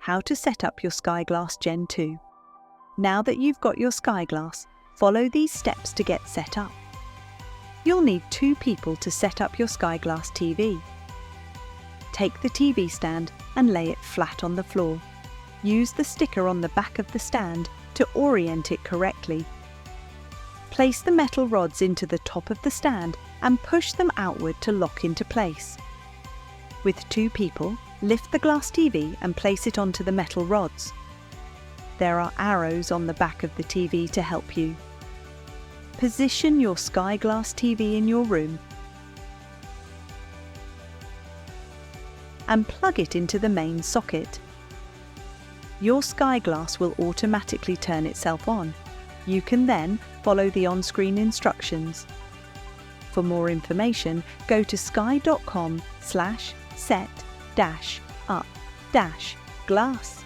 how to set up your Skyglass Gen 2. Now that you've got your Skyglass, follow these steps to get set up. You'll need 2 people to set up your Skyglass TV. Take the TV stand and lay it flat on the floor. Use the sticker on the back of the stand to orient it correctly. Place the metal rods into the top of the stand and push them outward to lock into place. With 2 people, lift the glass TV and place it onto the metal rods. There are arrows on the back of the TV to help you. Position your Skyglass TV in your room and plug it into the main socket. Your Skyglass will automatically turn itself on. You can then follow the on-screen instructions. For more information, go to sky.com/set-up-glass.